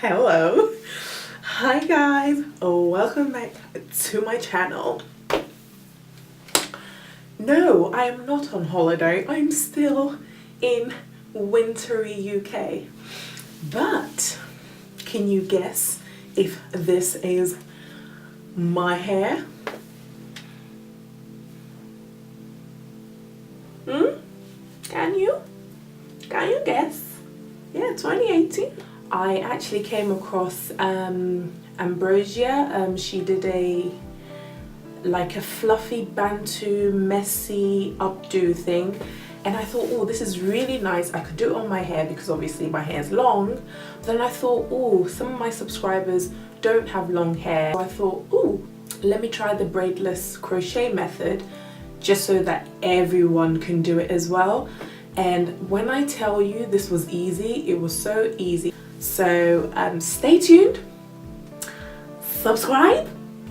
Hello. Hi guys. Welcome back to my channel. No, I am not on holiday. I'm still in wintry UK. But can you guess if this is my hair? Can you guess? Yeah, 2018. I actually came across Ambrosia. She did like a fluffy bantu messy updo thing, and I thought, oh, this is really nice. I could do it on my hair because obviously my hair is long. Then I thought, oh, some of my subscribers don't have long hair. So I thought, oh, let me try the braidless crochet method just so that everyone can do it as well. And when I tell you this was easy, it was so easy. So stay tuned, subscribe.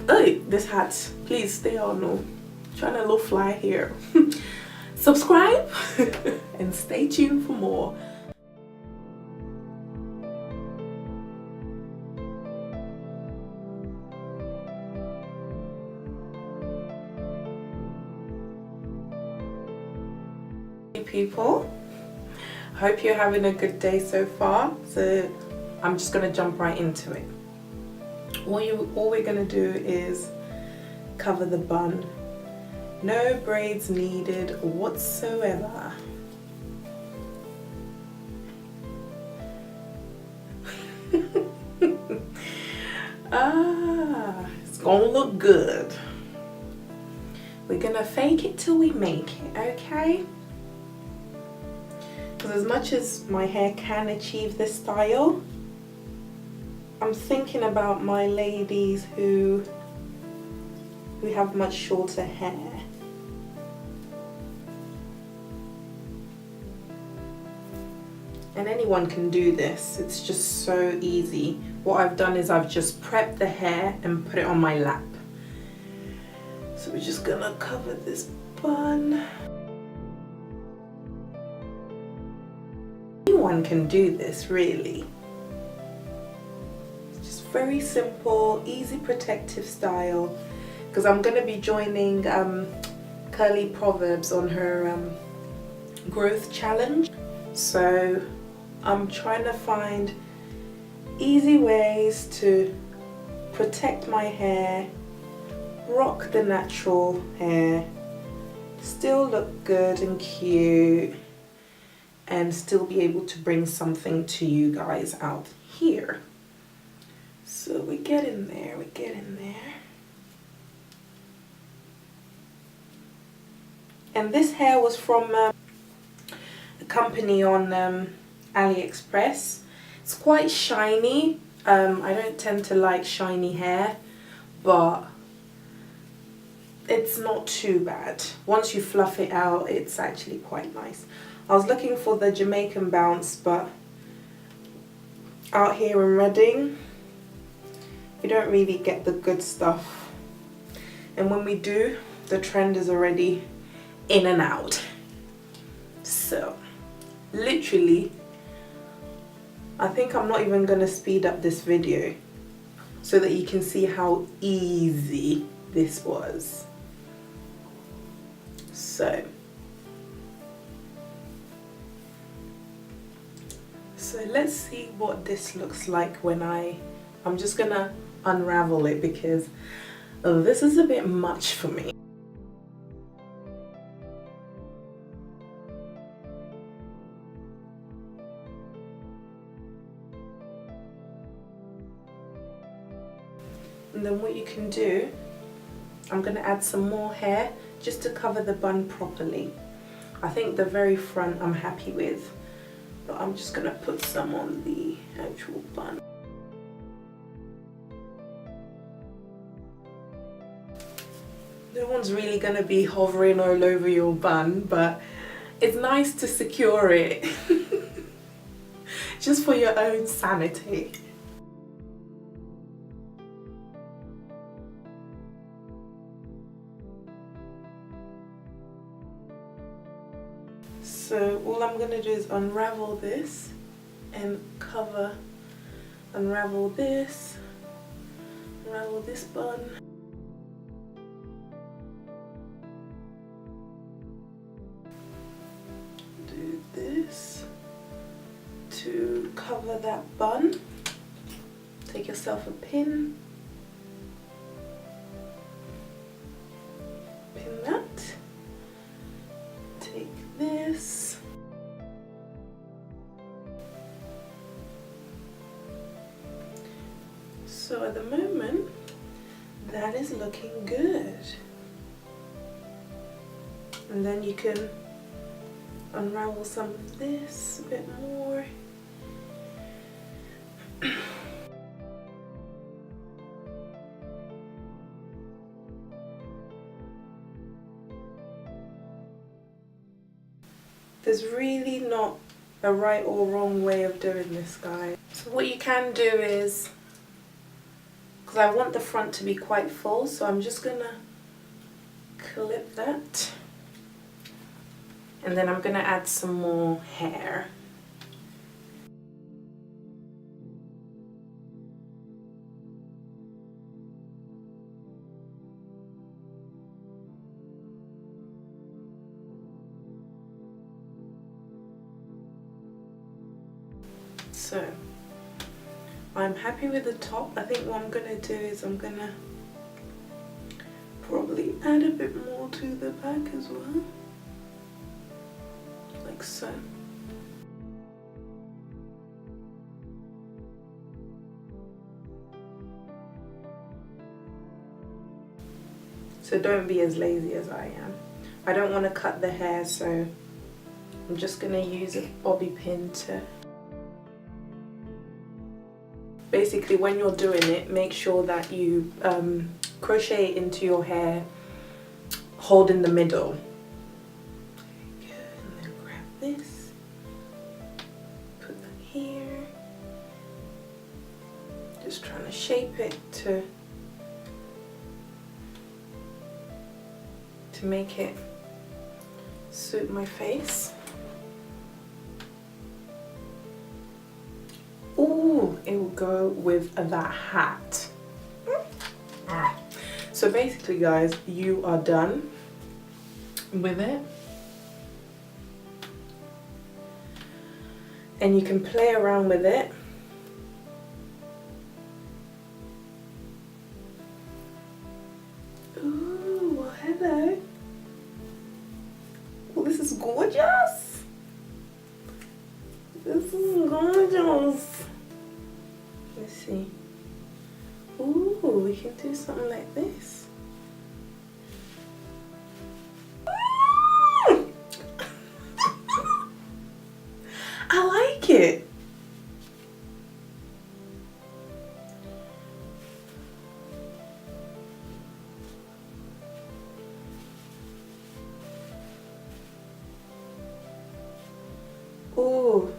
Oh, this hat, please stay on. No, trying to look fly here. Subscribe and stay tuned for more. Hey people, hope you're having a good day so far. So I'm just gonna jump right into it. All we're gonna do is cover the bun. No braids needed whatsoever. It's gonna look good. We're gonna fake it till we make it, okay? Because as much as my hair can achieve this style, I'm thinking about my ladies who have much shorter hair. And anyone can do this. It's just so easy. What I've done is I've just prepped the hair and put it on my lap. So we're just gonna cover this bun. Anyone can do this, really. It's just very simple, easy protective style. Because I'm going to be joining Curly Proverbs on her growth challenge. So I'm trying to find easy ways to protect my hair, rock the natural hair, still look good and cute, and still be able to bring something to you guys out here. So we get in there, we get in there. And this hair was from a company on Aliexpress. It's quite shiny. I don't tend to like shiny hair, but it's not too bad. Once you fluff it out, it's actually quite nice. I was looking for the Jamaican bounce, but out here in Reading, you don't really get the good stuff. And when we do, the trend is already in and out. So, literally, I think I'm not even gonna speed up this video so that you can see how easy this was. So let's see what this looks like when I'm just gonna unravel it because this is a bit much for me. And then what you can do, I'm gonna add some more hair just to cover the bun properly. I think the very front I'm happy with, but I'm just gonna put some on the actual bun. No one's really gonna be hovering all over your bun, but it's nice to secure it just for your own sanity. So all I'm going to do is unravel this and cover unravel this bun. Do this to cover that bun. Take yourself a pin. Pin that. Take this. So at the moment, that is looking good. And then you can unravel some of this a bit more. There's really not a right or wrong way of doing this, guys. So what you can do is, because I want the front to be quite full, so I'm just gonna clip that. And then I'm gonna add some more hair. So I'm happy with the top. I think what I'm gonna do is I'm gonna probably add a bit more to the back as well, like so. So don't be as lazy as I am. I don't want to cut the hair, so I'm just gonna use a bobby pin to. Basically, when you're doing it, make sure that you crochet into your hair, hold in the middle. Good, and then grab this, put that here. Just trying to shape it to make it suit my face. Ooh, it will go with that hat. So basically, guys, you are done with it. And you can play around with it. Ooh, well, hello. Well, this is gorgeous. This is gorgeous. Let's see. Ooh, we can do something like this. I like it. Ooh.